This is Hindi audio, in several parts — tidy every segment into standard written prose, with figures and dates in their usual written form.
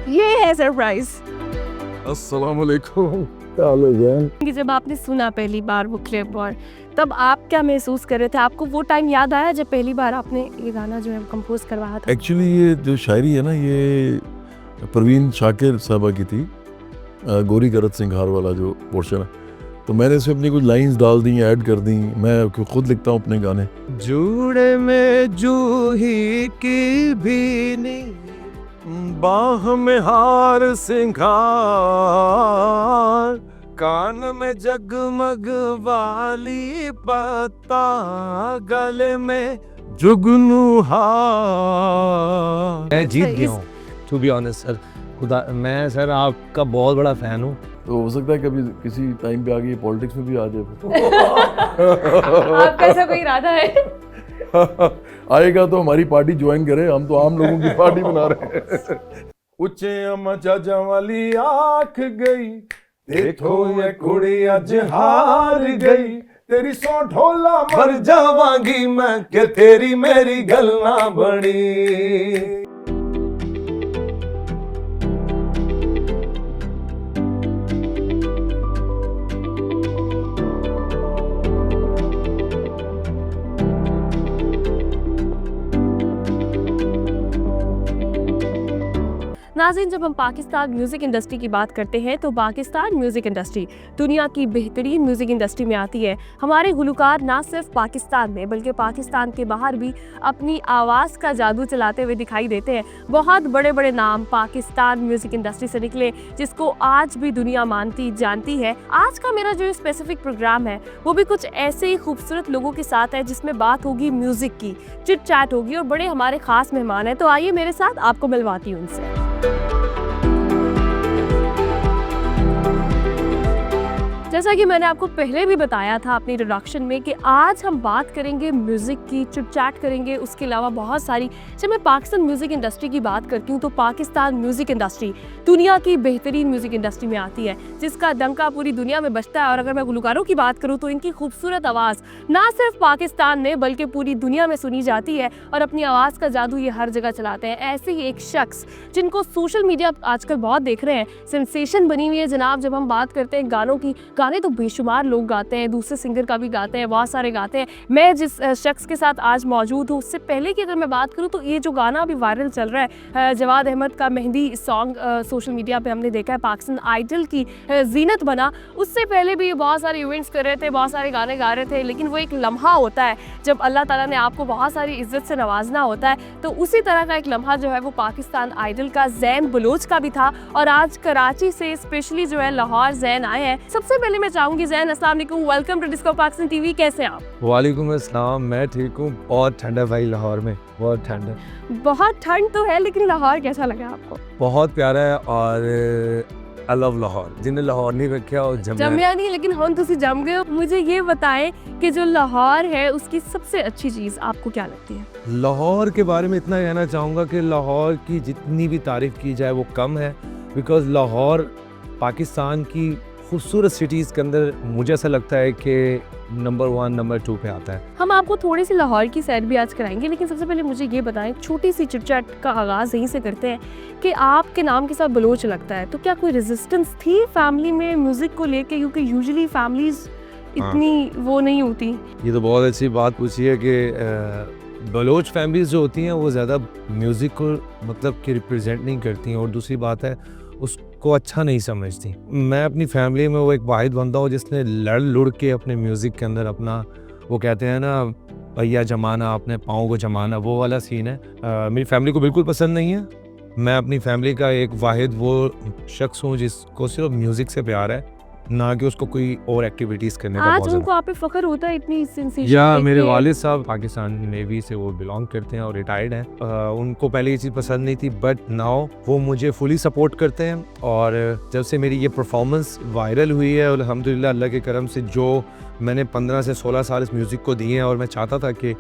ये है सरप्राइज। अस्सलाम वालेकुम। कि जब आपने सुना पहली बार वो क्लिप, और तब आप क्या महसूस कर रहे थे? आपको वो टाइम याद आया जब पहली बार आपने ये गाना जो है कंपोज करवाया था? एक्चुअली ये जो शायरी है ना, ये परवीन शाकिर साहबा की थी, गोरी गरत सिंघार वाला जो पोर्शन है, तो मैंने इसमें अपनी कुछ लाइंस डाल दी, ऐड कर दी। मैं खुद लिखता हूँ अपने गाने। जूड़े में जूही की भी नहीं, बाह में हार सिंगार, कान में जगमग वाली पत्ता, गले में जुगनू हार। मैं जीत गया हूँ टू बी ऑनेस्ट सर। खुदा, मैं सर आपका बहुत बड़ा फैन हूँ। तो हो सकता है कभी किसी टाइम पे आगे पॉलिटिक्स में भी आ जाए। आपका ऐसा कोई इरादा है? आएगा तो हमारी पार्टी ज्वाइन करे, हम तो आम लोगों की पार्टी बना रहे हैं। उच्चे अम्मा चाचा वाली आंख गई, देखो ये कुड़ी अज हार गई, तेरी सौ ढोला मर जावांगी मैं, कि तेरी मेरी गल ना बनी। नाज़रीन, जब हम पाकिस्तान म्यूज़िक इंडस्ट्री की बात करते हैं तो पाकिस्तान म्यूज़िक इंडस्ट्री दुनिया की बेहतरीन म्यूज़िक इंडस्ट्री में आती है। हमारे गुलकार ना सिर्फ पाकिस्तान में बल्कि पाकिस्तान के बाहर भी अपनी आवाज़ का जादू चलाते हुए दिखाई देते हैं। बहुत बड़े बड़े नाम पाकिस्तान म्यूज़िक इंडस्ट्री से निकले, जिसको आज भी दुनिया मानती जानती है। आज का मेरा जो स्पेसिफिक प्रोग्राम है वो भी कुछ ऐसे ही खूबसूरत लोगों के साथ है, जिसमें बात होगी म्यूज़िक की, चिट चैट होगी और बड़े हमारे ख़ास मेहमान हैं। तो आइए मेरे साथ, आपको मिलवाती हूँ उनसे। जैसा कि मैंने आपको पहले भी बताया था अपनी इंट्रोडक्शन में कि आज हम बात करेंगे म्यूज़िक की, चिट चैट करेंगे। उसके अलावा बहुत सारी, जब मैं पाकिस्तान म्यूज़िक इंडस्ट्री की बात करती हूँ तो पाकिस्तान म्यूज़िक इंडस्ट्री दुनिया की बेहतरीन म्यूज़िक इंडस्ट्री में आती है, जिसका डंका पूरी दुनिया में बजता है। और अगर मैं गुलकारों की बात करूँ तो इनकी खूबसूरत आवाज़ ना सिर्फ पाकिस्तान में बल्कि पूरी दुनिया में सुनी जाती है और अपनी आवाज़ का जादू ये हर जगह चलाते हैं। ऐसे ही एक शख्स जिनको सोशल मीडिया आजकल बहुत देख रहे हैं, सेंसेशन बनी हुई है जनाब। जब हम बात करते हैं गानों की, गाने तो बेशुमार लोग गाते हैं, दूसरे सिंगर का भी गाते हैं, बहुत सारे गाते हैं। मैं जिस शख्स के साथ आज मौजूद हूँ, उससे पहले की अगर मैं बात करूँ तो ये जो गाना अभी वायरल चल रहा है, जवाद अहमद का मेहंदी सॉन्ग, सोशल मीडिया पे हमने देखा है, पाकिस्तान आइडल की जीनत बना। उससे पहले भी बहुत सारे इवेंट्स कर रहे थे, बहुत सारे गाने गा रहे थे, लेकिन वो एक लम्हा होता है जब अल्लाह ताला ने आपको बहुत सारी इज्जत से नवाजना होता है। तो उसी तरह का एक लम्हा जो है वो पाकिस्तान आइडल का ज़ैन बलोच का भी था। और आज कराची से स्पेशली जो है लाहौर ज़ैन आए हैं। सबसे पहले मैं चाहूंगी ज़ैन, अस्सलाम वालेकुम, welcome to disco Pakistan TV. कैसे हैं आप? वालेकुम अस्सलाम, मैं ठीक हूँ। बहुत ठंडा भाई, लाहौर में बहुत ठंड है। बहुत ठंड तो है, लेकिन लाहौर कैसा लगा आपको? बहुत प्यारा है और आई लव लाहौर। जिन्हें लाहौर नहीं रखा और जमया नहीं, लेकिन हम तुसी जम गए हो। मुझे ये बताएं कि जो लाहौर है उसकी सबसे अच्छी चीज़ आपको क्या लगती है? लाहौर के बारे में इतना कहना चाहूँगा कि लाहौर की जितनी भी तारीफ़ की जाए वो कम है, बिकॉज़ लाहौर पाकिस्तान की खूबसूरत सिटीज़ के अंदर मुझे ऐसा लगता है कि नंबर 1 नंबर 2 पे आता है। हम आपको थोड़ी सी लाहौर की सैर भी आज कराएंगे, लेकिन सबसे पहले मुझे ये बताएं, छोटी सी चिटचैट का आगाज़ यहीं से करते हैं कि आपके नाम के साथ बलोच लगता है, तो क्या कोई रेजिस्टेंस थी फैमिली में म्यूज़िक को लेके? क्योंकि यूजुअली फैमिलीज इतनी वो नहीं होती। ये तो बहुत अच्छी बात पूछी है कि बलोच फैमिलीज जो होती हैं वो ज़्यादा म्यूज़िक को मतलब कि रिप्रेजेंट नहीं करती हैं, और दूसरी बात है उसको अच्छा नहीं समझती। मैं अपनी फैमिली में वो एक वाहिद बंदा हूँ जिसने लड़ लुड़ के अपने म्यूज़िक के अंदर अपना, वो कहते हैं ना भैया जमाना, अपने पाँव को जमाना, वो वाला सीन है। मेरी फैमिली को बिल्कुल पसंद नहीं है। मैं अपनी फैमिली का एक वाहिद वो शख्स हूँ जिसको सिर्फ म्यूज़िक से प्यार है, ना कि उसको कोई और एक्टिविटीज करने का। आज उनको आप पे फख्र होता है इतनी सेंसेशन? या मेरे वालिद साहब पाकिस्तान नेवी से वो बिलोंग करते हैं और रिटायर्ड हैं। उनको पहले ये चीज़ पसंद नहीं थी, बट नाउ वो मुझे फुली सपोर्ट करते हैं। और जब से मेरी ये परफॉर्मेंस वायरल हुई है, अल्हम्दुलिल्लाह अल्लाह के करम से, जो मैंने 15 से 16 साल इस म्यूज़िक को दिए हैं और मैं चाहता था कि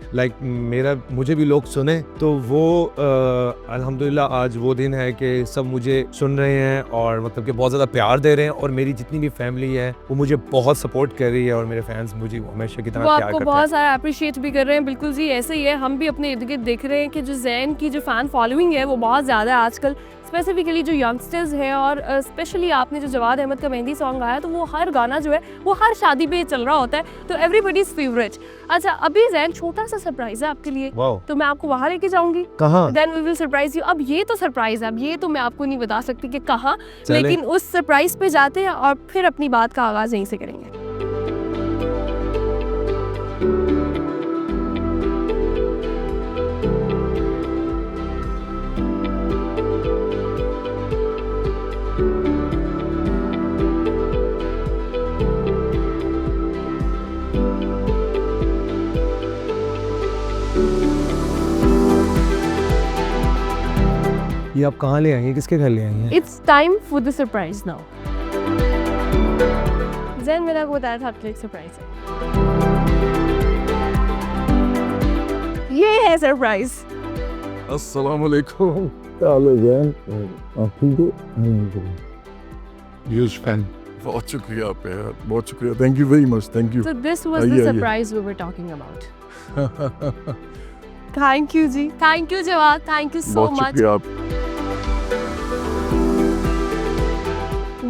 मुझे भी लोग सुने, तो वो अल्हम्दुलिल्लाह आज वो दिन है कि सब मुझे सुन रहे हैं और मतलब कि बहुत ज़्यादा प्यार दे रहे हैं। और मेरी जितनी भी फैमिली है वो मुझे बहुत सपोर्ट कर रही है और मेरे फैंस मुझे हमेशा की तरह प्यार करते हैं। आपको बहुत सारा अप्रिशिएट भी कर रहे हैं। बिल्कुल जी, ऐसे ही है। हम भी अपने इर्द गिर्द देख रहे हैं कि जो ज़ैन की जो फ़ैन फॉलोइंग है वो बहुत ज़्यादा है आजकल। स्पेसिफिकली जो यंगस्टर्स हैं और स्पेशली आपने जो जवाद अहमद का मेहंदी सॉन्ग गाया, तो वो हर गाना जो है वो हर शादी पे चल रहा होता है, तो एवरीबॉडीज फेवरेट। अच्छा, अभी जैन छोटा सा सरप्राइज है आपके लिए, वाओ, तो मैं आपको वहाँ लेके जाऊंगी। कहाँ? Then we will surprise you. अब ये तो सरप्राइज है, अब ये तो मैं आपको नहीं बता सकती कि कहाँ, चलें। लेकिन उस सरप्राइज पे जाते हैं और फिर अपनी बात का आगाज यहीं से करेंगे। ये आप कहाँ ले आएंगे, किसके घर ले आएंगे? It's time for the surprise now. Jain मैंने आपको बताया था आपके लिए एक सरप्राइज है, ये है सरप्राइज। अस्सलाम वालेकुम। फैन। बहुत शुक्रिया आपका यार, बहुत शुक्रिया, thank you very much, thank you. So this was आइए, the आइए। surprise we were talking about. Thank you जी, thank you Jawad, thank you so बहुत much. शुक्रिया आप।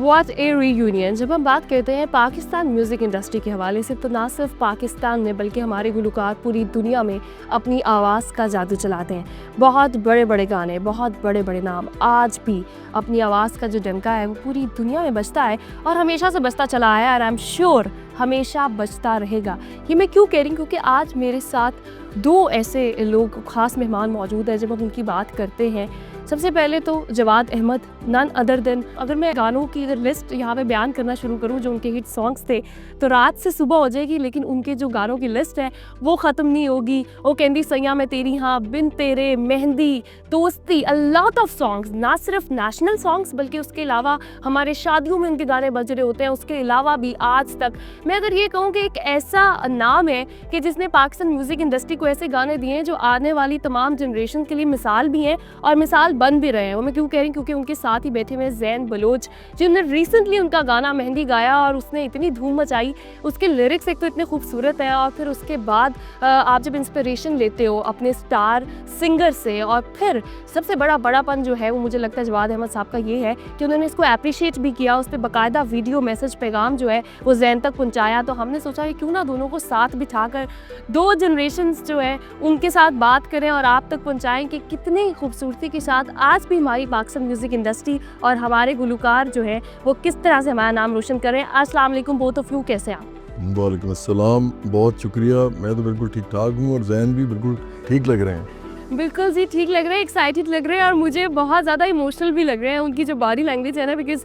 What a reunion! जब हम बात करते हैं पाकिस्तान म्यूज़िक इंडस्ट्री के हवाले से, तो ना सिर्फ पाकिस्तान में बल्कि हमारे गुलकार पूरी दुनिया में अपनी आवाज़ का जादू चलाते हैं। बहुत बड़े बड़े गाने, बहुत बड़े बड़े नाम आज भी अपनी आवाज़ का जो डंका है वो पूरी दुनिया में बजता है और हमेशा से बजता चला आया, और आई एम श्योर हमेशा बजता रहेगा। ये मैं क्यों कह रही हूँ, क्योंकि आज मेरे साथ दो ऐसे लोग ख़ास मेहमान मौजूद हैं। जब हम उनकी बात करते हैं, सबसे पहले तो Jawad Ahmed, none other than, अगर मैं गानों की अगर लिस्ट यहाँ पे बयान करना शुरू करूँ जो उनके हिट सॉन्ग्स थे, तो रात से सुबह हो जाएगी, लेकिन उनके जो गानों की लिस्ट है वो ख़त्म नहीं होगी। ओ कहंदी सैया मैं तेरी, हाँ, बिन तेरे, मेहंदी, दोस्ती, अ लॉट ऑफ सॉन्ग्स, ना सिर्फ नेशनल सॉन्ग्स बल्कि उसके अलावा हमारे शादियों में उनके गाने बज रहे होते हैं। उसके अलावा भी आज तक मैं अगर ये कहूँ कि एक ऐसा नाम है कि जिसने पाकिस्तान म्यूज़िक इंडस्ट्री को ऐसे गाने दिए हैं जो आने वाली तमाम जनरेशन के लिए मिसाल भी हैं और मिसाल बन भी रहे हैं। वो मैं क्यों कह रही हूँ, क्योंकि उनके साथ ही बैठे हुए जैन बलोच, जिन्होंने रिसेंटली उनका गाना मेहंदी गाया और उसने इतनी धूम मचाई। उसके लिरिक्स एक तो इतने खूबसूरत हैं, और फिर उसके बाद आप जब इंस्पिरेशन लेते हो अपने स्टार सिंगर से, और फिर सबसे बड़ापन जो है वो मुझे लगता है जवाद अहमद साहब का ये है कि उन्होंने इसको अप्रिशिएट भी किया, उस पर बाकायदा वीडियो मैसेज पैगाम जो है वो जैन तक पहुँचाया। तो हमने सोचा कि क्यों ना दोनों को साथ बिठाकर दो जनरेशंस जो है उनके साथ बात करें और आप तक पहुँचाएँ कि कितनी खूबसूरती के साथ आज भी हमारी पाकिस्तान म्यूज़िक इंडस्ट्री और हमारे गुलकार जो है वो किस तरह से हमारा नाम रोशन कर रहे हैं। अस्सलाम वालेकुम बोथ ऑफ यू, कैसे हैं आप? वालेकुम अस्सलाम, बहुत शुक्रिया। मैं तो बिल्कुल ठीक ठाक हूँ और जैन भी बिल्कुल ठीक लग रहे हैं। बिल्कुल जी, ठीक लग रहे हैं, एक्साइटेड लग रहे हैं, और मुझे बहुत ज़्यादा इमोशनल भी लग रहे हैं। उनकी जो बॉडी लैंग्वेज है ना, बिकॉज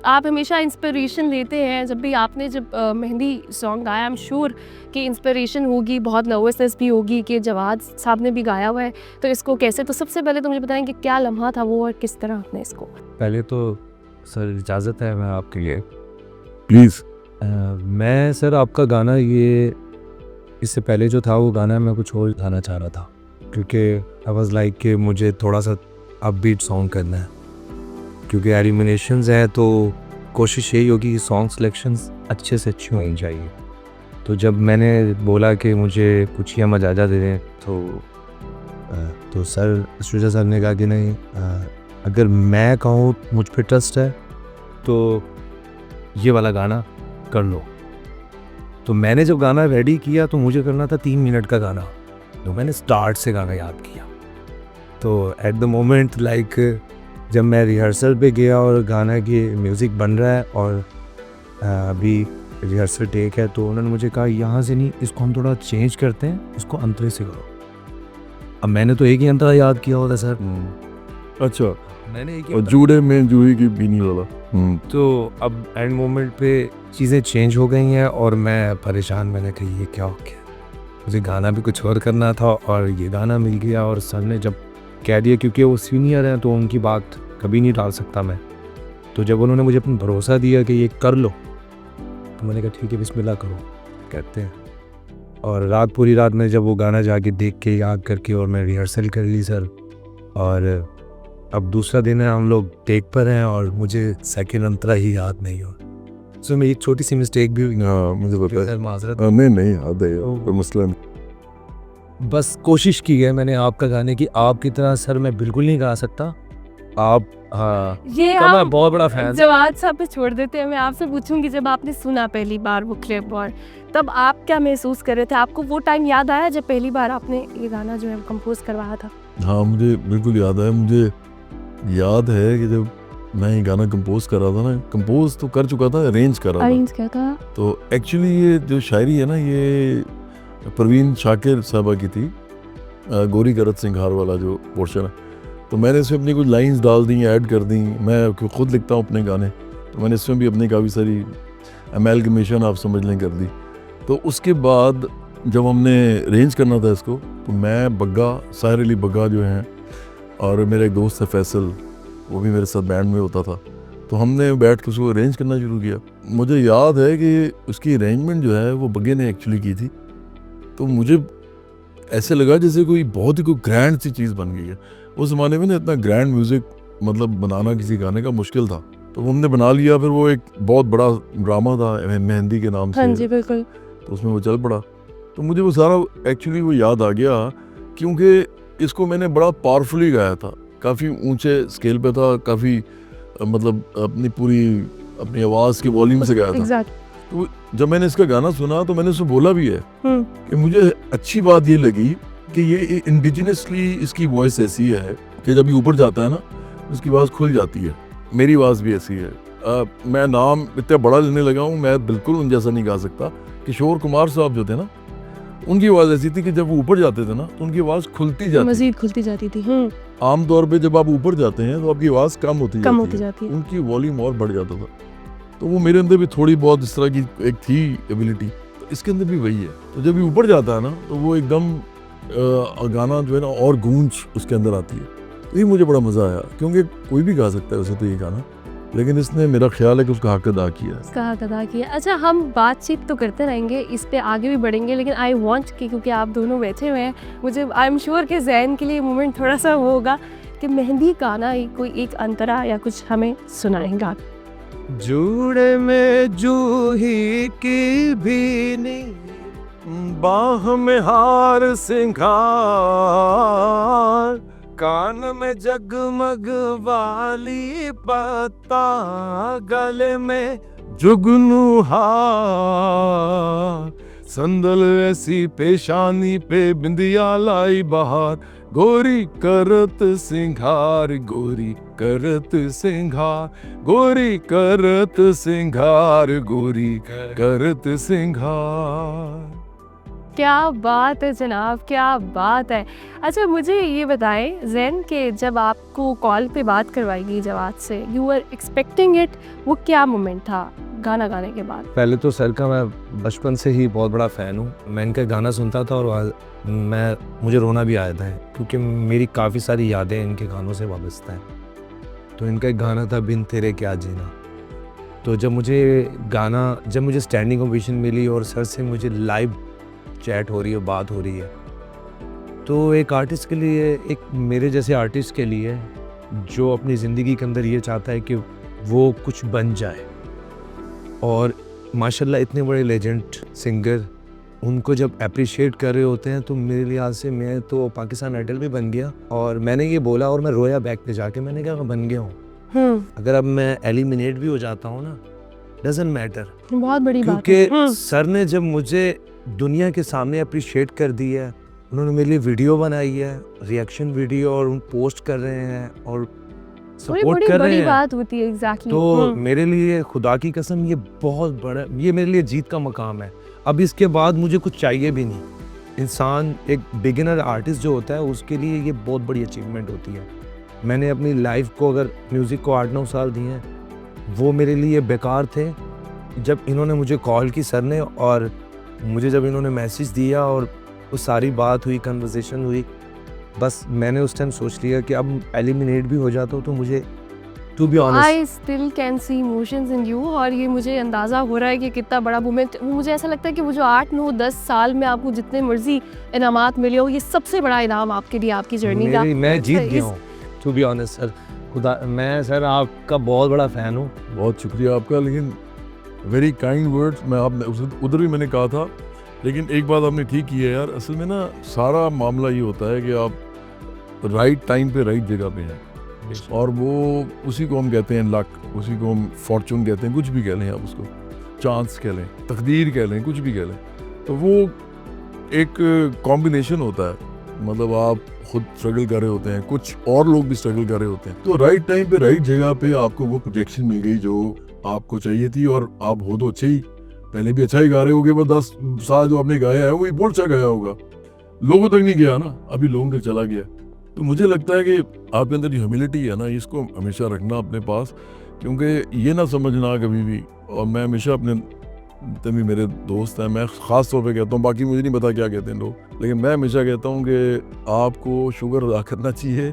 आप हमेशा इंस्पिरेशन लेते हैं। जब भी आपने जब मेहंदी सॉन्ग गाया, आई एम श्योर कि इंस्पिरेशन होगी, बहुत नर्वसनेस भी होगी कि जवाद साहब ने भी गाया हुआ है, तो इसको कैसे, तो सबसे पहले तो मुझे बताएं कि क्या लम्हा था वो और किस तरह आपने इसको। पहले तो सर इजाज़त है मैं आपके लिए, प्लीज़। मैं सर आपका गाना, ये इससे पहले जो था वो गाना मैं कुछ और गाना चाह रहा था, क्योंकि आई वाज लाइक कि मुझे थोड़ा सा अपबीट सॉन्ग करना है, क्योंकि एलिमिनेशंस है तो कोशिश यही होगी कि सॉन्ग सिलेक्शंस अच्छे से अच्छी होनी चाहिए। तो जब मैंने बोला कि मुझे कुछ या मजाजा दे दें, तो सर शुजा सर ने कहा कि नहीं, अगर मैं कहूँ मुझ पे ट्रस्ट है तो ये वाला गाना कर लो। तो मैंने जब गाना रेडी किया तो मुझे करना था 3 मिनट का गाना, तो मैंने स्टार्ट से गाना याद किया। तो एट द मोमेंट लाइक जब मैं रिहर्सल पे गया और गाना की म्यूज़िक बन रहा है और अभी रिहर्सल टेक है, तो उन्होंने मुझे कहा यहाँ से नहीं, इसको हम थोड़ा चेंज करते हैं, इसको अंतरे से करो। अब मैंने तो एक ही अंतरा याद किया होता सर, अच्छा, मैंने एक ही और जूड़े में जूही की बीनी वाला। तो अब एंड मोमेंट पे चीज़ें चेंज हो गई हैं और मैं परेशान, मैंने कहा ये क्या हो गया, मुझे गाना भी कुछ और करना था और ये गाना मिल गया। और सर ने जब कह दिया, क्योंकि वो सीनियर हैं तो उनकी बात कभी नहीं डाल सकता मैं, तो जब उन्होंने मुझे अपना भरोसा दिया कि ये कर लो, तो मैंने कहा ठीक है बिस्मिल्लाह करो कहते हैं। और रात पूरी रात में जब वो गाना जाके देख के याद करके और मैं रिहर्सल कर ली सर, और अब दूसरा दिन है, हम लोग टेक पर हैं और मुझे सेकंड अंतरा ही याद नहीं हो। सो मेरी एक छोटी सी मिस्टेक भी हुई, मुझे पता है। सर माजरत। नहीं याद है, कोई मसला नहीं। बस कोशिश की है मैंने आपका गाने की, आपकी तरह सर मैं बिल्कुल नहीं गा सकता, आप हाँ ये का मैं हम बहुत बड़ा फैन जवाब साहब पे छोड़ देते हैं। मैं आपसे पूछूंगी, जब आपने सुना पहली बार वो क्लिप, और तब आप क्या महसूस कर रहे थे? आपको वो टाइम याद आया जब पहली बार आपने ये गाना जो है कंपोज करवाया था? हाँ, मुझे बिल्कुल याद है। मुझे याद है कि जब मैं ये गाना कंपोज कर रहा था ना, कंपोज तो कर चुका था, अरेंज कर रहा था। अरेंज क्या था? तो एक्चुअली ये जो शायरी है ना, ये परवीन शाकिर साहबा की थी, गोरी करत सिंघार वाला जो पोर्शन है। तो मैंने इसमें अपनी कुछ लाइंस डाल दी, ऐड कर दी। मैं खुद लिखता हूँ अपने गाने, तो मैंने इसमें भी अपनी काफ़ी सारी अमेलगमेशन आप समझ लें कर दी। तो उसके बाद जब हमने अरेंज करना था इसको, तो मैं बग्गा, साहिर अली बग्गा जो हैं, और मेरा एक दोस्त है फैसल, वो भी मेरे साथ बैंड में होता था। तो हमने बैठ के उसको अरेंज करना शुरू किया। मुझे याद है कि उसकी अरेंजमेंट जो है वो बग्गे ने एक्चुअली की थी। तो मुझे ऐसे लगा जैसे कोई बहुत ही कोई ग्रैंड सी चीज़ बन गई है। उस ज़माने में ना इतना ग्रैंड म्यूज़िक मतलब बनाना किसी गाने का मुश्किल था। तो हमने बना लिया। फिर वो एक बहुत बड़ा ड्रामा था मेहंदी के नाम से। हाँ जी बिल्कुल। तो उसमें वो चल पड़ा। तो मुझे वो सारा एक्चुअली वो याद आ गया, क्योंकि इसको मैंने बड़ा पावरफुली गाया था, काफ़ी ऊंचे स्केल पे था, काफ़ी मतलब अपनी आवाज़ की वॉल्यूम से गाया था। एग्जैक्ट। तो जब मैंने इसका गाना सुना तो मैंने उसको बोला भी है हम्म। कि मुझे अच्छी बात ये लगी कि ये इंडिजिनसली इसकी वॉइस ऐसी है कि जब ये ऊपर जाता है ना, उसकी आवाज़ खुल जाती है। मेरी आवाज़ भी ऐसी है। मैं नाम इतना बड़ा लेने लगा हूँ, मैं बिल्कुल उन जैसा नहीं गा सकता। किशोर कुमार साहब जो थे ना, उनकी आवाज़ ऐसी थी कि जब वो ऊपर जाते थे ना तो उनकी आवाज़ खुलती जाती, मजीद खुलती जाती थी। आमतौर पे जब आप ऊपर जाते हैं तो आपकी आवाज़ कम होती जाती है। उनकी वॉल्यूम और बढ़ जाता था। तो वो मेरे अंदर भी थोड़ी बहुत इस तरह की एक थी एबिलिटी, तो इसके अंदर भी वही है। तो जब ये ऊपर जाता है ना तो वो एकदम गाना जो है ना और गूंज उसके अंदर आती है। तो ये मुझे बड़ा मज़ा आया, क्योंकि कोई भी गा सकता है वैसे तो ये गाना, लेकिन इसने मेरा ख्याल है कि उसका हक अदा किया है। उसका हक अदा किया। अच्छा, हम बातचीत तो करते रहेंगे, इस पे आगे भी बढ़ेंगे, लेकिन आई वांट कि क्योंकि आप दोनों बैठे हुए हैं, मुझे आई एम श्योर कि ज़हन के लिए मोमेंट थोड़ा सा वो होगा कि मेहंदी गाना कोई एक अंतरा या कुछ हमें सुनाएंगा। जुड़े में जूही की भी नहीं, बाह में हार सिंगार, कान में जगमग वाली पत्ता, गले में जुगनू हार, संदल ऐसी पेशानी पे बिंदिया लाई बहार, गोरी करत सिंगार, गोरी करत सिंगार, गोरी करत सिंगार, गोरी करत सिंगार। क्या बात है जनाब, क्या बात है। अच्छा, मुझे ये बताएं ज़ैन के जब आपको कॉल पे बात करवाई गई जवाब से, यू आर एक्सपेक्टिंग इट, वो क्या मोमेंट था गाना गाने के बाद? पहले तो सर का मैं बचपन से ही बहुत बड़ा फ़ैन हूँ। मैं इनका गाना सुनता था और मुझे रोना भी आया था, क्योंकि मेरी काफ़ी सारी यादें इनके गानों से वाबस्ता हैं। तो इनका एक गाना था बिन तेरे क्या जीना। तो जब मुझे स्टैंडिंग ओवेशन मिली और सर से मुझे लाइव चैट हो रही है, बात हो रही है, तो एक आर्टिस्ट के लिए, एक मेरे जैसे आर्टिस्ट के लिए जो अपनी ज़िंदगी के अंदर ये चाहता है कि वो कुछ बन जाए, और माशाल्लाह इतने बड़े लेजेंड सिंगर उनको जब अप्रिशिएट कर रहे होते हैं, तो मेरे लिहाज से मैं तो पाकिस्तान आइडल भी बन गया। और मैंने ये बोला और मैं रोया बैक पे जाके, मैंने कहा मैं बन गया हूँ। अगर अब मैं एलिमिनेट भी हो जाता हूँ ना, डजंट मैटर, बहुत बड़ी बात है। है। क्योंकि सर ने जब मुझे दुनिया के सामने अप्रिशिएट कर दी है, उन्होंने मेरे लिए वीडियो बनाई है, रिएक्शन वीडियो, और उन पोस्ट कर रहे हैं और सपोर्ट कर रहे हैं, बात होती है। एग्जैक्टली। तो मेरे लिए खुदा की कसम ये बहुत बड़ा, ये मेरे लिए जीत का मकाम है। अब इसके बाद मुझे कुछ चाहिए भी नहीं। इंसान एक बिगिनर आर्टिस्ट जो होता है उसके लिए ये बहुत बड़ी अचीवमेंट होती है। मैंने अपनी लाइफ को, अगर म्यूज़िक को 8-9 साल दिए हैं, वो मेरे लिए बेकार थे। जब इन्होंने मुझे कॉल की सर ने, और मुझे जब इन्होंने मैसेज दिया और वो सारी बात हुई, कन्वर्सेशन हुई, बस मैंने उस टाइम सोच लिया कि अब एलिमिनेट भी हो जाता हूँ तो मुझे, to be honest, I still can see emotions in you, और ये मुझे अंदाज़ा हो रहा है कि कितना बड़ा मोमेंट। मुझे ऐसा लगता है कि वो जो 8-9-10 साल में आपको जितने मर्जी इनामात मिले हो, ये सबसे बड़ा इनाम आपके लिए, आपकी जर्नी का। मैं जीत गया हूँ, टू बी ऑनेस्ट सर। खुदा, मैं सर आपका बहुत बड़ा फ़ैन हूँ। बहुत शुक्रिया आपका, लेकिन वेरी काइंड वर्ड्स। मैं आपने उधर भी मैंने कहा था, लेकिन एक बात आपने ठीक की है यार। असल में ना सारा मामला ये होता है कि आप राइट टाइम पे राइट जगह पे हैं। और वो उसी को हम कहते हैं लक, उसी को हम फॉर्चून कहते हैं, कुछ भी कह लें आप उसको, चांस कह लें, तकदीर कह लें, कुछ भी कह लें। तो वो एक कॉम्बिनेशन होता है, मतलब आप खुद स्ट्रगल कर रहे होते हैं, कुछ और लोग भी स्ट्रगल कर रहे होते हैं, तो राइट टाइम पे राइट जगह पे आपको वो प्रोटेक्शन मिल गई जो आपको चाहिए थी। और आप हो तो अच्छे ही, पहले भी अच्छा ही गा रहे होगे, पर 10 साल जो आपने गाया है वो बहुत अच्छा गाया होगा, लोगों तक नहीं गया ना, अभी लोगों तक चला गया। तो मुझे लगता है कि आपके अंदर जो ह्यूमिलिटी है ना, इसको हमेशा रखना अपने पास, क्योंकि ये ना समझना कभी भी, और मैं हमेशा अपने तभी मेरे दोस्त हैं, मैं ख़ास तौर पे कहता हूँ, बाकी मुझे नहीं पता क्या कहते हैं लोग, लेकिन मैं हमेशा कहता हूँ कि आपको शुक्र अदा करना चाहिए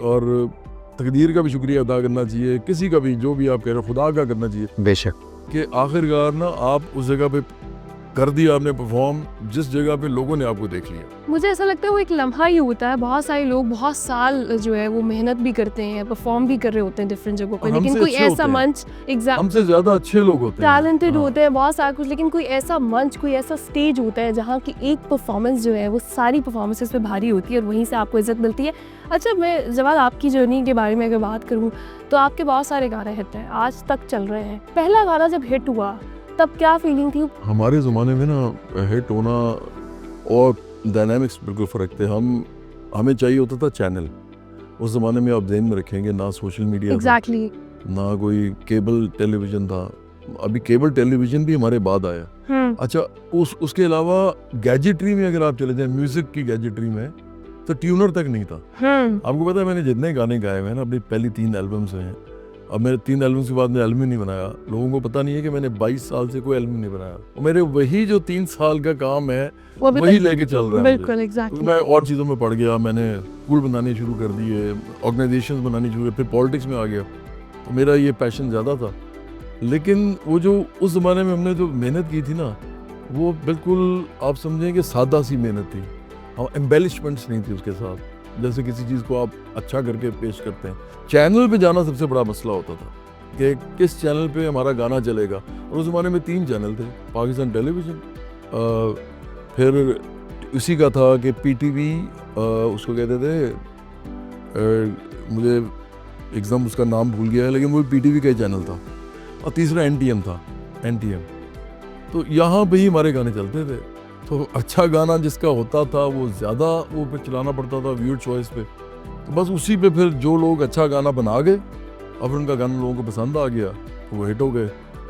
और तकदीर का भी शुक्रिया अदा करना चाहिए, किसी का भी, जो भी आप कह रहे हो, खुदा का करना चाहिए बेशक। कि आखिरकार ना आप उस जगह पे कर दिया आपने परफॉर्म, जिस जगह पे लोगों ने आपको देख लिया। मुझे ऐसा लगता है वो एक लम्हा ही होता है, बहुत सारे लोग बहुत साल जो है वो मेहनत भी करते हैं, परफॉर्म भी कर रहे होते हैं डिफरेंट जगहों पर, लेकिन हमसे कोई अच्छे होते ऐसा हैं। मंच हमसे ज्यादा अच्छे लोग होते हैं, टैलेंटेड हाँ। होते हैं बहुत सारा कुछ, लेकिन कोई ऐसा मंच, कोई ऐसा स्टेज होता है जहाँ की एक परफॉर्मेंस जो है वो सारी परफॉर्मेंसेस पे भारी होती है और वहीं से आपको इज्जत मिलती है। अच्छा, मैं जवाब आपकी जर्नी के बारे में अगर बात करूँ तो आपके बहुत सारे गाने हिट हैं, आज तक चल रहे हैं। पहला गाना जब हिट हुआ तब क्या फीलिंग थी? हमारे ज़माने में ना हिट होना और डायनामिक्स बिल्कुल फ़र्क थे। हमें चाहिए होता था चैनल, उस ज़माने में आप ध्यान में रखेंगे ना सोशल मीडिया एग्जैक्टली ना कोई केबल टेलीविज़न था, अभी केबल टेलीविज़न भी हमारे बाद आया। अच्छा, उसके अलावा गैजेटरी में अगर आप चले जाएं, म्यूज़िक की गैजेटरी में, तो ट्यूनर तक नहीं था। आपको पता है मैंने जितने गाने गाए हुए हैं ना, अपनी पहली 3 एल्बम्स हैं, अब मेरे 3 एल्बम्स के बाद मैं एल्बम ही नहीं बनाया। लोगों को पता नहीं है कि मैंने 22 साल से कोई एल्बम नहीं बनाया, और मेरे वही जो 3 साल का काम है वही लेके चल रहा है। बिल्कुल, एग्जैक्टली। मैं और चीज़ों में पड़ गया, मैंने स्कूल बनाने शुरू कर दिए, ऑर्गेनाइजेशंस बनानी शुरू, फिर पॉलिटिक्स में आ गया, तो मेरा ये पैशन ज़्यादा था। लेकिन वो जो उस ज़माने में हमने जो मेहनत की थी ना, वो बिल्कुल आप समझें कि सादा सी मेहनत थी, और एम्बेलिशमेंट्स नहीं थी उसके साथ, जैसे किसी चीज़ को आप अच्छा करके पेश करते हैं। चैनल पे जाना सबसे बड़ा मसला होता था कि किस चैनल पे हमारा गाना चलेगा, और उस ज़माने में 3 चैनल थे, पाकिस्तान टेलीविज़न, फिर उसी का था कि पीटीवी, उसको कहते थे, मुझे एकदम उसका नाम भूल गया है, लेकिन वो पीटीवी का ही चैनल था, और तीसरा एनटीएम था, एनटीएम। तो यहाँ पे ही हमारे गाने चलते थे, तो अच्छा गाना जिसका होता था वो ज़्यादा वो पे चलाना पड़ता था व्यूअर चॉइस पे, तो बस उसी पे फिर जो लोग अच्छा गाना बना गए, अब उनका गाना लोगों को पसंद आ गया तो वो हिट हो गए।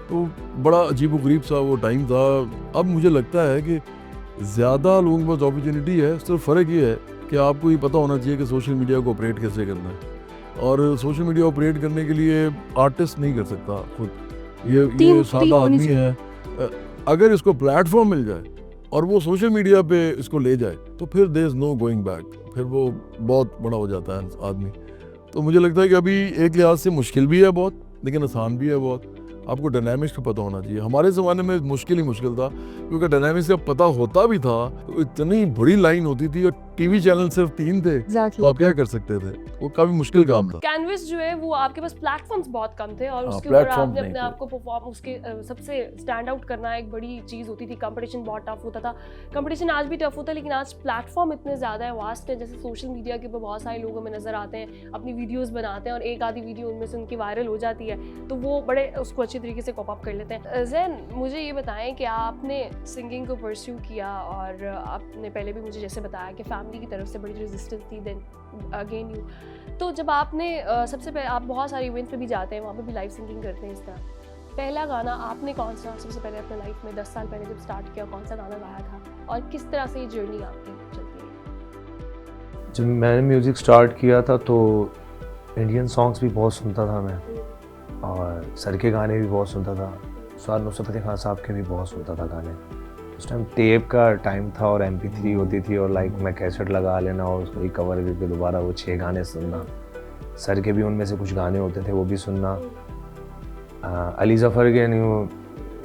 तो बड़ा अजीब-ओ-गरीब सा वो टाइम था। अब मुझे लगता है कि ज़्यादा लोगों के पास अपॉर्चुनिटी है, सिर्फ फ़र्क ये है कि आपको ये पता होना चाहिए कि सोशल मीडिया को ऑपरेट कैसे करना है, और सोशल मीडिया ऑपरेट करने के लिए आर्टिस्ट नहीं कर सकता खुद, ये सादा आदमी है। अगर इसको प्लेटफॉर्म मिल जाए और वो सोशल मीडिया पे इसको ले जाए, तो फिर there is no going back, फिर वो बहुत बड़ा हो जाता है आदमी। तो मुझे लगता है कि अभी एक लिहाज से मुश्किल भी है बहुत, लेकिन आसान भी है बहुत। आपको डायनामिक्स का पता होना चाहिए। हमारे ज़माने में मुश्किल ही मुश्किल था, क्योंकि डायनामिक्स का पता होता भी था तो इतनी बड़ी लाइन होती थी, और टीवी चैनल सिर्फ 3 थे, तो आप क्या कर सकते थे, वो काफ़ी मुश्किल काम था। कैनवस जो है वो आपके पास प्लेटफॉर्म्स बहुत कम थे, और उसके ऊपर प्लेटफॉर्म आपने नहीं अपने थे। आप को परफॉर्म, उसके सबसे स्टैंड आउट करना एक बड़ी चीज़ होती थी। कंपटीशन बहुत टफ होता था, कंपटीशन आज भी टफ होता है, लेकिन आज प्लेटफॉर्म इतने ज़्यादा है, वास्ट है। जैसे सोशल मीडिया के ऊपर बहुत सारे लोग हमें नज़र आते हैं, अपनी वीडियोज़ बनाते हैं, और एक आधी वीडियो उनमें से उनकी वायरल हो जाती है, तो वो बड़े उसको अच्छी तरीके से कॉप अप कर लेते हैं। ज़ैन, मुझे ये बताएं कि आपने सिंगिंग को परस्यू किया, और आपने पहले भी मुझे जैसे बताया कि फैमिली की तरफ से बड़ी रेजिस्टेंस थी, देन अगेन यू, तो जब आपने सबसे पहले, आप बहुत सारे इवेंट्स पे भी जाते हैं, वहाँ पे भी लाइव सिंगिंग करते हैं इस तरह, पहला गाना आपने कौन सा सबसे पहले अपने लाइफ में 10 साल पहले जब स्टार्ट किया, कौन सा गाना गाया था, और किस तरह से ये जर्नी आपकी चलती है? जब मैंने म्यूज़िक स्टार्ट किया था तो इंडियन सॉन्ग्स भी बहुत सुनता था मैं, और सर के गाने भी बहुत सुनता था, उस्ताद नुसरत फतेह खान साहब के भी बहुत सुनता था गाने। उस टाइम टेप का टाइम था और MP3 होती थी, और लाइक मैं कैसेट लगा लेना और उसको रिकवर करके दोबारा वो 6 गाने सुनना। सर के भी उनमें से कुछ गाने होते थे वो भी सुनना। अली ज़फ़र के न्यू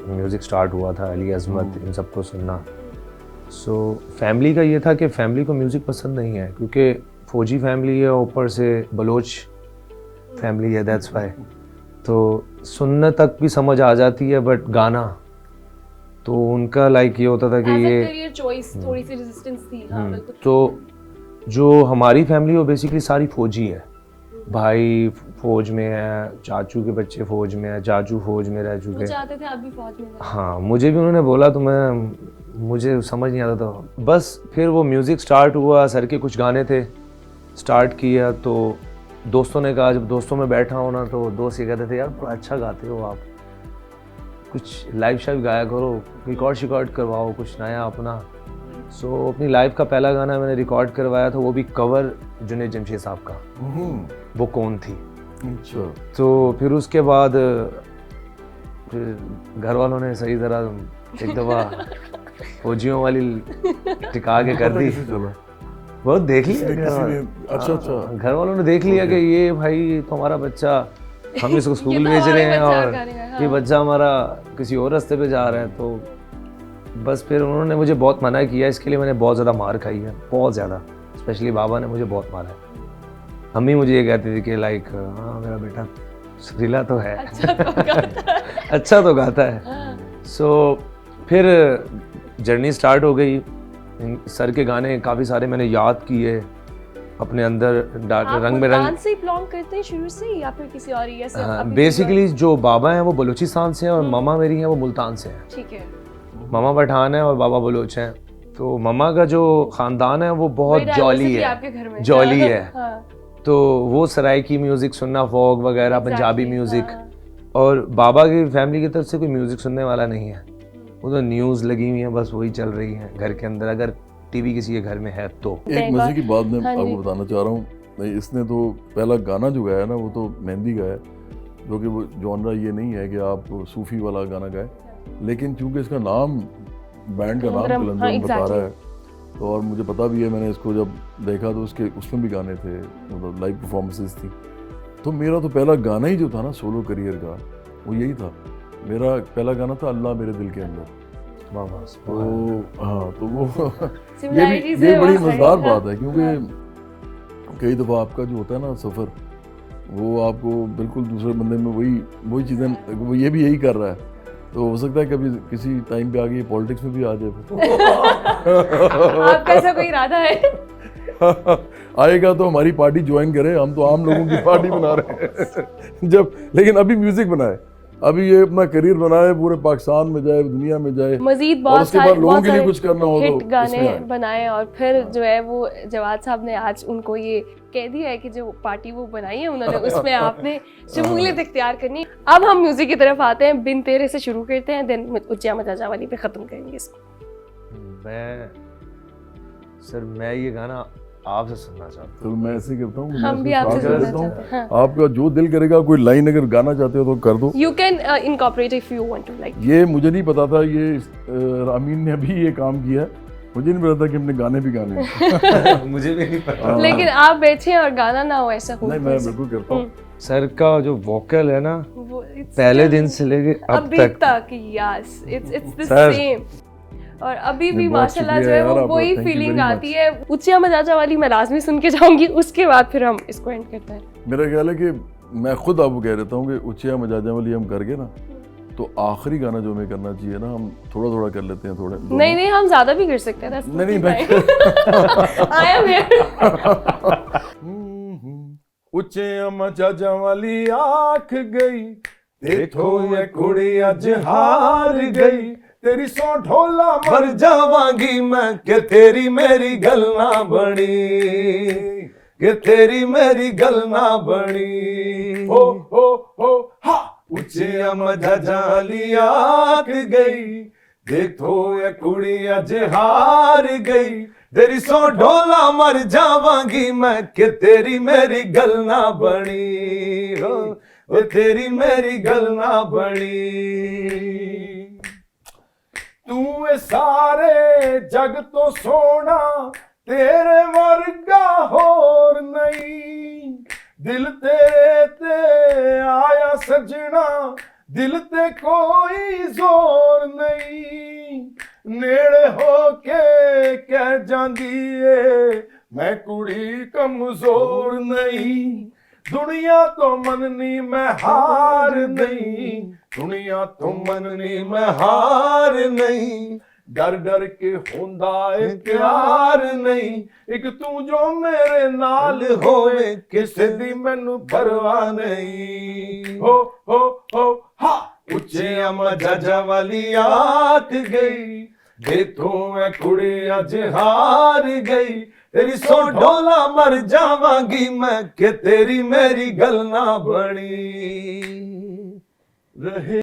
म्यूज़िक स्टार्ट हुआ था, अली अज़मत, इन सबको सुनना। सो फैमिली का ये था कि फैमिली को म्यूज़िक पसंद नहीं है, क्योंकि फ़ौजी फैमिली है, ऊपर से बलोच फैमिली है, दैट्स वाई। तो सुनने तक भी समझ आ जाती है, बट गाना तो उनका लाइक ये होता था कि ये करियर चॉइस थोड़ी सी रेजिस्टेंस थी। हाँ, बिल्कुल। तो जो हमारी फैमिली वो बेसिकली सारी फौजी है, भाई फौज में है, चाचू के बच्चे फौज में है, चाचू फौज में रह वो चुके। चाहते थे आप भी फौज में जाएं। हाँ, मुझे भी उन्होंने बोला तो मुझे समझ नहीं आता था। बस फिर वो म्यूज़िक स्टार्ट हुआ, सर के कुछ गाने थे, स्टार्ट किया तो दोस्तों ने कहा, जब दोस्तों में बैठा हूँ ना तो दोस्त ये कहते थे यार बड़ा अच्छा गाते हो आप, कुछ लाइव शाइव गाया करो, रिकॉर्ड करवाओ कुछ नया अपना। सो अपनी लाइफ का पहला गाना मैंने रिकॉर्ड करवाया था, वो भी कवर जुनैद जमशेद साहब का, वो कौन थी। अच्छा। तो फिर उसके बाद फिर घर वालों ने सही तरह एक दफ़ा फौजियों वाली टिका के कर दी। चला बहुत देख लिया घर किसी वालों ने। अच्छा अच्छा। घर वालों ने देख लिया कि ये भाई तो हमारा बच्चा, हम इसको स्कूल तो भेज रहे हैं हमारा और बच्चा करेगा, हाँ। ये बच्चा हमारा किसी और रास्ते पे जा रहा है। तो बस फिर उन्होंने मुझे बहुत मना किया, इसके लिए मैंने बहुत ज़्यादा मार खाई है, बहुत ज़्यादा। स्पेशली बाबा ने मुझे बहुत मारा है। अम्मी मुझे ये कहती थी कि लाइक हाँ मेरा बेटा सुरीला तो है, अच्छा तो गाता है। सो फिर जर्नी स्टार्ट हो गई। सर के गाने काफ़ी सारे मैंने याद किए अपने अंदर, रंग में रंग। से बिलोंग करते हैं शुरू से या फिर किसी और या सिर्फ अभी बेसिकली जो बाबा हैं वो बलूचिस्तान से हैं और मामा मेरी हैं वो मुल्तान से हैं। ठीक है। मामा पठान है और बाबा बलूच हैं। तो मामा का जो ख़ानदान है वो बहुत जॉली है, आपके घर में जॉली है। हाँ। तो वो सराइकी म्यूज़िक सुनना, फोक वगैरह, पंजाबी म्यूज़िक। हाँ। और बाबा की फैमिली की तरफ से कोई म्यूज़िक सुनने वाला नहीं है, वो तो न्यूज़ लगी हुई है, बस वही चल रही है घर के अंदर, अगर टीवी किसी के घर में है तो। एक मजे की बात मैं हाँ जी। आपको बताना चाह रहा हूँ। नहीं, इसने तो पहला गाना जो गाया ना वो तो मेहंदी गाया, जो कि वो जॉनरा ये नहीं है कि आप सूफी वाला गाना गाए, लेकिन चूंकि इसका नाम, बैंड का नाम कलंदरम, हाँ, कलंदरम बता exactly। रहा है, तो और मुझे पता भी है, मैंने इसको जब देखा तो उसमें भी गाने थे, मतलब लाइव परफॉर्मेंसेस थी। तो मेरा तो पहला गाना ही जो था ना सोलो करियर का, वो यही था। मेरा पहला गाना था अल्लाह मेरे दिल के अंदर। तो हाँ, तो वो ये बड़ी मजेदार बात है, क्योंकि कई दफ़ा आपका जो होता है ना सफ़र, वो आपको बिल्कुल दूसरे बंदे में वही चीज़ें, वो ये भी यही कर रहा है, तो हो सकता है कभी किसी टाइम पे आगे पॉलिटिक्स में भी आ जाए। आपका ऐसा कोई इरादा है? आएगा तो हमारी पार्टी ज्वाइन करे, हम तो आम लोगों की पार्टी बना रहे हैं जब, लेकिन अभी म्यूजिक बनाए, अभी ये अपना करियर बनाए, पूरे पाकिस्तान में जाए, दुनिया में जाए, मजीद और बहुत उसके बाद लोगों के लिए कुछ करना हो तो हिट गाने इसमें आए। बनाए। और फिर जो है वो जवाद साहब ने आज उनको ये कह दिया है कि जो पार्टी वो बनाई है उन्होंने, उसमें आपने शमूलियत इख्तियार करनी। अब हम म्यूजिक की तरफ आते हैं, बिन तेरे से शुरू करते हैं, देन उच्चिया मजाजा वाली पे खत्म करेंगे इसको। मैं ये गाना आपसे सुनना चाहता हूँ। तो मैं ऐसे ही करता हूँ, हम भी आपसे सुनना चाहते हैं। आपका जो दिल करेगा, कोई लाइन अगर गाना चाहते हो तो कर दो। You can incorporate if you want to, like. ये मुझे नहीं पता था, ये रामीन ने अभी ये काम किया है, मुझे नहीं पता था कि हमने गाने भी गाने हैं। मुझे भी नहीं पता। लेकिन आप बैठे और गाना ना हो, ऐसा हो नहीं, मैं बिल्कुल करता हूँ। सर का जो वोकल है ना, वो it's पहले still- दिन से लेके अब अभी तक तक yes, it's the sir. Same. और अभी भी नहीं, बहुत माशाल्लाह जो शुक्रिया है वो यार आपका, वही thank you फीलिंग very आती है। उच्चिया मजाजा वाली मैं लाजमी सुन के जाऊंगी, उसके बाद फिर हम इसको एंड करते हैं। मेरा ख्याल है कि मैं खुद आपको कह देता हूँ कि उच्चिया मजाजा वाली हम करके ना, तो आखिरी गाना जो हमें करना चाहिए ना, हम थोड़ा थोड़ा कर लेते हैं, थोड़े दोनों। नहीं हम ज्यादा भी कर सकते हैं। नहीं मैं आई एम उच्चिया मजाजा वाली आँख गई, देखो ये कुड़ी अज हार गई, तेरी सौ ढोला मर जावांगी मैं कि तेरी मेरी गल ना बनी, कि तेरी मेरी गल ना बनी। हो हा। उच्चिया मजाजा वाली आँख गई, देखो ये कुड़ी अज हार गई, तेरी सौ ढोला मर जावांगी मैं कि तेरी मेरी गल ना बनी, हो तेरी मेरी गल ना बनी। तू ए सारे जग तो सोना, तेरे वर्गा होर नहीं, दिल तेरे ते आया सजना, दिल ते कोई जोर नहीं, नेड़े होके कह जांदी ए मैं कुड़ी कमजोर नहीं, दुनिया तो मननी मैं हार नहीं, दुनिया तो मननी मैं हार नहीं, डर डर के होंदा है प्यार नहीं, एक तू जो मेरे नाल होवे किसे दी मैनू परवाह नहीं। हो हा उच्चे अम्मा जाजा वाली आख गई, देखो मैं कुड़ी अज हार गई, तेरी सो ढोला मर जावांगी मैं कि तेरी मेरी गल ना बनी रहे।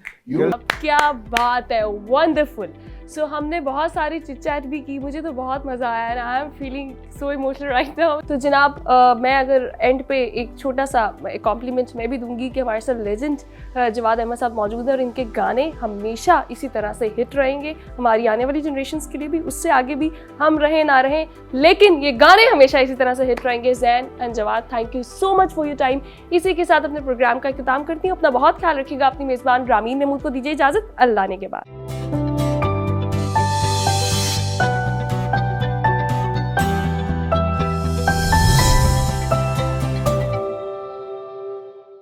क्या बात है, वंडरफुल। सो हमने बहुत सारी चिट-चैट भी की, मुझे तो बहुत मज़ा आया and I am feeling so emotional right now. तो जनाब मैं अगर एंड पे एक छोटा सा कॉम्प्लीमेंट मैं भी दूंगी कि हमारे साथ लेजेंड जवाद अहमद साहब मौजूद हैं और इनके गाने हमेशा इसी तरह से हिट रहेंगे हमारी आने वाली जनरेशंस के लिए भी, उससे आगे भी हम रहें ना रहें, लेकिन ये गाने हमेशा इसी तरह से हिट रहेंगे। Zain and Jawad, thank you so much for your time. इसी के साथ अपने प्रोग्राम का इख्तिताम करती हूँ। अपना बहुत ख्याल रखिएगा। अपनी मेज़बान रामीन महमूद को दीजिए इजाज़त। अल्लाह ने के बाद।